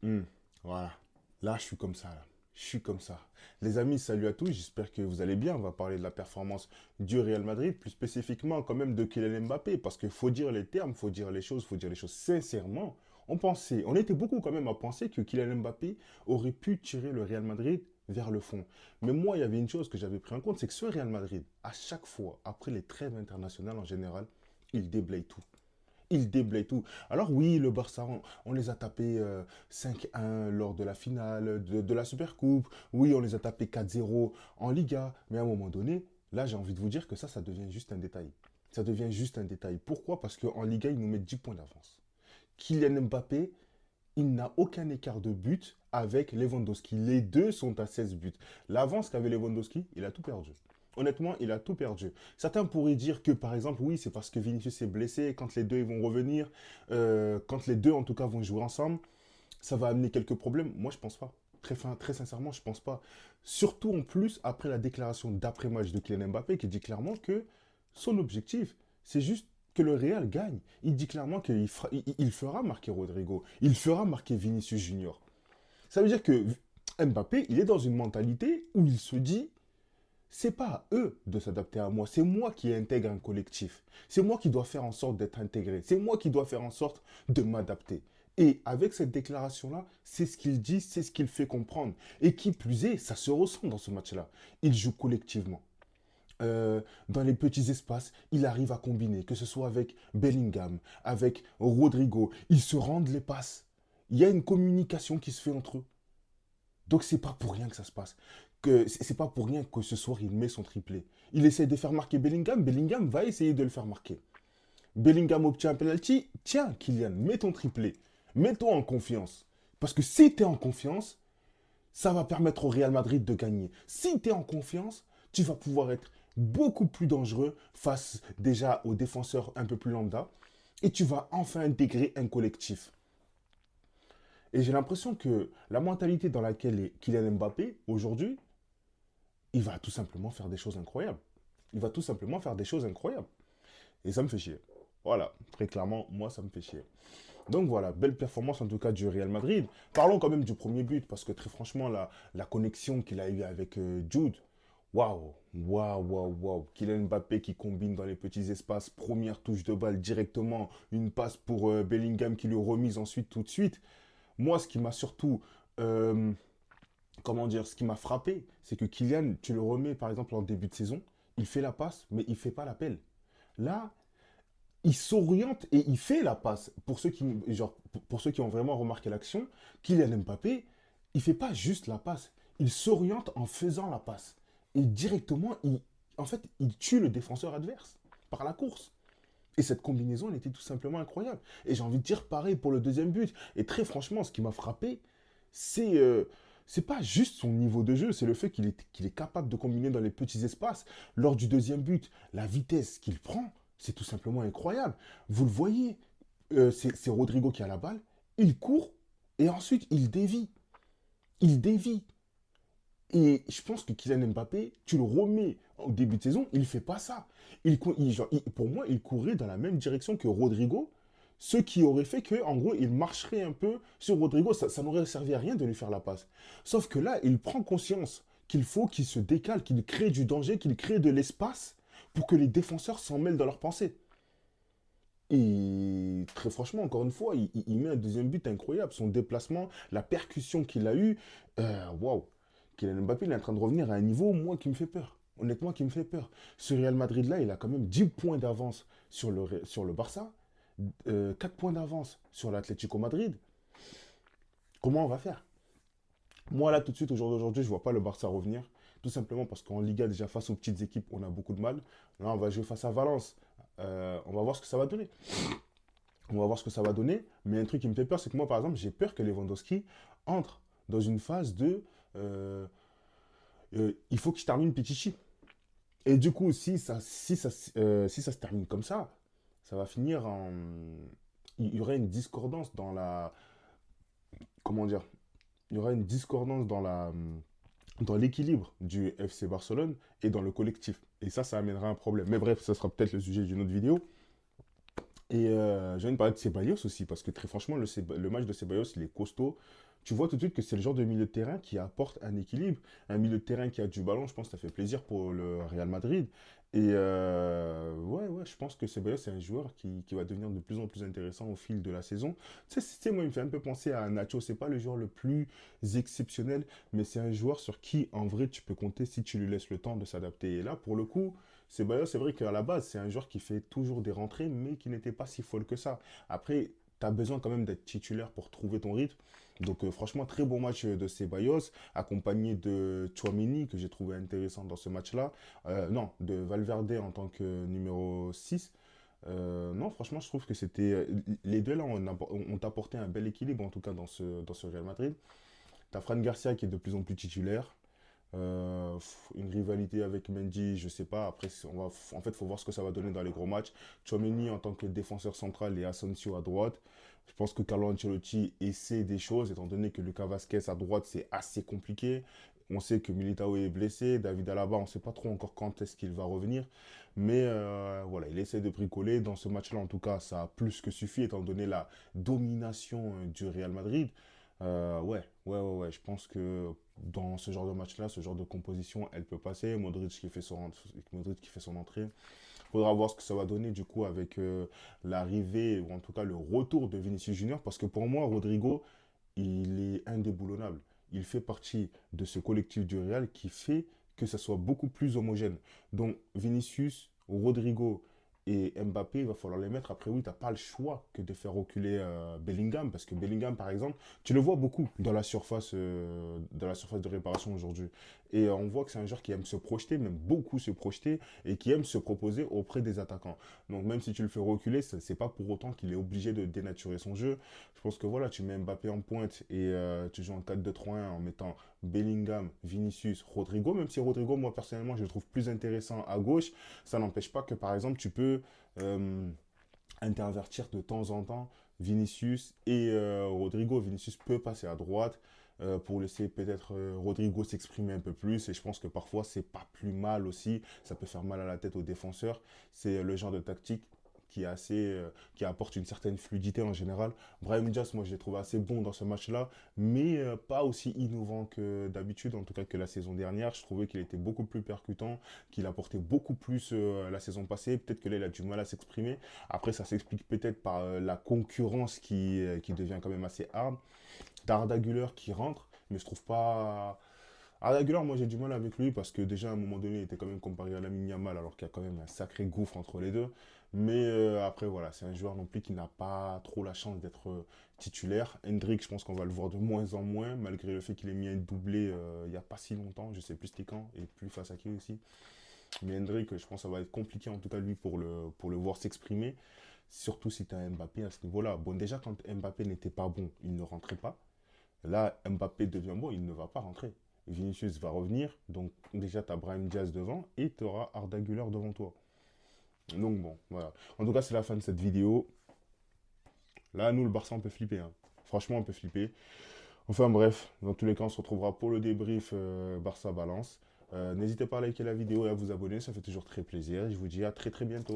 Hmm, voilà. Là, je suis comme ça, là. Je suis comme ça. Les amis, salut à tous. J'espère que vous allez bien. On va parler de la performance du Real Madrid, plus spécifiquement quand même de Kylian Mbappé, parce qu'il faut dire les termes, faut dire les choses, faut dire les choses sincèrement. On était beaucoup quand même à penser que Kylian Mbappé aurait pu tirer le Real Madrid vers le fond. Mais moi, il y avait une chose que j'avais pris en compte, c'est que ce Real Madrid, à chaque fois, après les trêves internationales en général, il déblaye tout. Il déblaye tout. Alors oui, le Barça, on les a tapés 5-1 lors de la finale de la Supercoupe. Oui, on les a tapés 4-0 en Liga. Mais à un moment donné, là, j'ai envie de vous dire que ça devient juste un détail. Ça devient juste un détail. Pourquoi? Parce qu'en Liga, ils nous mettent 10 points d'avance. Kylian Mbappé, il n'a aucun écart de but avec Lewandowski. Les deux sont à 16 buts. L'avance qu'avait Lewandowski, il a tout perdu. Honnêtement, il a tout perdu. Certains pourraient dire que, par exemple, oui, c'est parce que Vinicius est blessé, quand les deux ils vont revenir, quand les deux, en tout cas, vont jouer ensemble, ça va amener quelques problèmes. Moi, je pense pas. Très sincèrement, je pense pas. Surtout en plus, après la déclaration d'après-match de Kylian Mbappé, qui dit clairement que son objectif, c'est juste que le Real gagne. Il dit clairement qu'il fera marquer Rodrigo. Il fera marquer Vinicius Junior. Ça veut dire que Mbappé, il est dans une mentalité où il se dit, c'est pas à eux de s'adapter à moi, c'est moi qui intègre un collectif. C'est moi qui dois faire en sorte d'être intégré. C'est moi qui dois faire en sorte de m'adapter. Et avec cette déclaration-là, c'est ce qu'il dit, c'est ce qu'il fait comprendre. Et qui plus est, ça se ressent dans ce match-là. Il joue collectivement. Dans les petits espaces, il arrive à combiner, que ce soit avec Bellingham, avec Rodrigo. Ils se rendent les passes. Il y a une communication qui se fait entre eux. Donc c'est pas pour rien que ça se passe. Que c'est pas pour rien que ce soir il met son triplé. Il essaie de faire marquer Bellingham, Bellingham va essayer de le faire marquer. Bellingham obtient un penalty, tiens Kylian, mets ton triplé. Mets-toi en confiance. Parce que si tu es en confiance, ça va permettre au Real Madrid de gagner. Si tu es en confiance, tu vas pouvoir être beaucoup plus dangereux face déjà aux défenseurs un peu plus lambda et tu vas enfin intégrer un collectif. Et j'ai l'impression que la mentalité dans laquelle est Kylian Mbappé aujourd'hui, il va tout simplement faire des choses incroyables. Il va tout simplement faire des choses incroyables. Et ça me fait chier. Voilà, très clairement, moi, ça me fait chier. Donc voilà, belle performance en tout cas du Real Madrid. Parlons quand même du premier but, parce que très franchement, la connexion qu'il a eue avec Jude, waouh, waouh, waouh, waouh. Kylian Mbappé qui combine dans les petits espaces, première touche de balle directement, une passe pour Bellingham qui lui remise ensuite tout de suite. Moi, ce qui m'a surtout, euh, comment dire, ce qui m'a frappé, c'est que Kylian, tu le remets par exemple en début de saison, il fait la passe, mais il fait pas l'appel. Là, il s'oriente et il fait la passe. Pour ceux qui ont vraiment remarqué l'action, Kylian Mbappé, il fait pas juste la passe, il s'oriente en faisant la passe. Et directement, en fait, il tue le défenseur adverse par la course. Et cette combinaison, elle était tout simplement incroyable. Et j'ai envie de dire pareil pour le deuxième but. Et très franchement, ce qui m'a frappé, c'est pas juste son niveau de jeu, c'est le fait qu'il est capable de combiner dans les petits espaces. Lors du deuxième but, la vitesse qu'il prend, c'est tout simplement incroyable. Vous le voyez, c'est Rodrigo qui a la balle, il court et ensuite il dévie. Il dévie. Et je pense que Kylian Mbappé, tu le remets au début de saison, il ne fait pas ça. Pour moi, il courait dans la même direction que Rodrigo, ce qui aurait fait que, en gros, il marcherait un peu sur Rodrigo. Ça n'aurait servi à rien de lui faire la passe. Sauf que là, il prend conscience qu'il faut qu'il se décale, qu'il crée du danger, qu'il crée de l'espace pour que les défenseurs s'en mêlent dans leurs pensées. Et très franchement, encore une fois, il met un deuxième but incroyable. Son déplacement, la percussion qu'il a eue, waouh. Kylian Mbappé, il est en train de revenir à un niveau, moi, qui me fait peur. Honnêtement, qui me fait peur. Ce Real Madrid-là, il a quand même 10 points d'avance sur le Barça, 4 points d'avance sur l'Atlético Madrid. Comment on va faire? Moi, là, tout de suite, au jour d'aujourd'hui, je ne vois pas le Barça revenir. Tout simplement parce qu'en Liga, déjà, face aux petites équipes, on a beaucoup de mal. Là, on va jouer face à Valence. On va voir ce que ça va donner. On va voir ce que ça va donner. Mais un truc qui me fait peur, c'est que moi, par exemple, j'ai peur que Lewandowski entre dans une phase de il faut que je termine Pichichi. Et du coup, si ça se termine comme ça va finir en. Il y aurait une discordance dans la. Comment dire? Il y aurait une discordance dans l'équilibre du FC Barcelone et dans le collectif. Et ça amènera un problème. Mais bref, ça sera peut-être le sujet d'une autre vidéo. Et je viens de parler de Ceballos aussi, parce que très franchement, le match de Ceballos, il est costaud. tu vois tout de suite que c'est le genre de milieu de terrain qui apporte un équilibre. Un milieu de terrain qui a du ballon, je pense que ça fait plaisir pour le Real Madrid. Et ouais, ouais, je pense que Ceballos, c'est un joueur qui va devenir de plus en plus intéressant au fil de la saison. Moi, il me fait un peu penser à Nacho. C'est pas le joueur le plus exceptionnel, mais c'est un joueur sur qui, en vrai, tu peux compter si tu lui laisses le temps de s'adapter. Et là, pour le coup, Ceballos, c'est vrai qu'à la base, c'est un joueur qui fait toujours des rentrées, mais qui n'était pas si folle que ça. Après, tu as besoin quand même d'être titulaire pour trouver ton rythme. Donc franchement, très bon match de Ceballos, accompagné de Tchouaméni, que j'ai trouvé intéressant dans ce match-là. Non, de Valverde en tant que numéro 6. Non, franchement, je trouve que c'était... Les deux là ont apporté un bel équilibre, en tout cas dans ce Real Madrid. T'as Fran Garcia qui est de plus en plus titulaire. Une rivalité avec Mendy, je sais pas. Après, en fait, il faut voir ce que ça va donner dans les gros matchs. Tchouaméni en tant que défenseur central et Asensio à droite. Je pense que Carlo Ancelotti essaie des choses, étant donné que Lucas Vasquez à droite, c'est assez compliqué. On sait que Militao est blessé, David Alaba, on ne sait pas trop encore quand est-ce qu'il va revenir. Mais voilà, il essaie de bricoler. Dans ce match-là, en tout cas, ça a plus que suffi, étant donné la domination du Real Madrid. Ouais. Je pense que dans ce genre de match-là, ce genre de composition, elle peut passer. Modric qui fait son entrée. Il faudra voir ce que ça va donner du coup avec l'arrivée ou en tout cas le retour de Vinicius Junior. Parce que pour moi, Rodrigo, il est indéboulonnable. Il fait partie de ce collectif du Real qui fait que ça soit beaucoup plus homogène. Donc Vinicius, Rodrigo et Mbappé, il va falloir les mettre. Après, oui, tu n'as pas le choix que de faire reculer Bellingham, parce que Bellingham, par exemple, tu le vois beaucoup dans la surface de réparation aujourd'hui. Et on voit que c'est un joueur qui aime se projeter, même beaucoup se projeter, et qui aime se proposer auprès des attaquants. Donc même si tu le fais reculer, ce n'est pas pour autant qu'il est obligé de dénaturer son jeu. Je pense que voilà, tu mets Mbappé en pointe et tu joues en 4-2-3-1 en mettant Bellingham, Vinicius, Rodrigo, même si Rodrigo, moi personnellement, je le trouve plus intéressant à gauche. Ça n'empêche pas que, par exemple, tu peux intervertir de temps en temps Vinicius et Rodrigo. Vinicius peut passer à droite pour laisser peut-être Rodrigo s'exprimer un peu plus. Et je pense que parfois, c'est pas plus mal aussi. Ça peut faire mal à la tête aux défenseurs. C'est le genre de tactique qui apporte une certaine fluidité en général. Brahim Diaz, moi, je l'ai trouvé assez bon dans ce match-là, mais pas aussi innovant que d'habitude, en tout cas que la saison dernière. Je trouvais qu'il était beaucoup plus percutant, qu'il apportait beaucoup plus la saison passée. Peut-être que là, il a du mal à s'exprimer. Après, ça s'explique peut-être par la concurrence qui devient quand même assez hard. D'Arda Güler qui rentre, mais je trouve pas... Arda Güler, moi j'ai du mal avec lui parce que déjà à un moment donné il était quand même comparé à Lamine Yamal alors qu'il y a quand même un sacré gouffre entre les deux. Mais après voilà, c'est un joueur non plus qui n'a pas trop la chance d'être titulaire. Hendrick, je pense qu'on va le voir de moins en moins malgré le fait qu'il ait mis un doublé il n'y a pas si longtemps, je sais plus c'était quand et plus face à qui aussi. Mais Hendrick, je pense que ça va être compliqué en tout cas lui pour le voir s'exprimer. Surtout si tu as Mbappé à ce niveau-là. Bon déjà quand Mbappé n'était pas bon, il ne rentrait pas. Là, Mbappé devient bon, il ne va pas rentrer. Vinicius va revenir, donc déjà tu as Brahim Diaz devant et tu auras Arda Güler devant toi. Donc bon, voilà. En tout cas, c'est la fin de cette vidéo. Là, nous, le Barça, on peut flipper, hein. Franchement, on peut flipper. Enfin bref, dans tous les cas, on se retrouvera pour le débrief Barça-Balance. N'hésitez pas à liker la vidéo et à vous abonner, ça fait toujours très plaisir. Je vous dis à très très bientôt.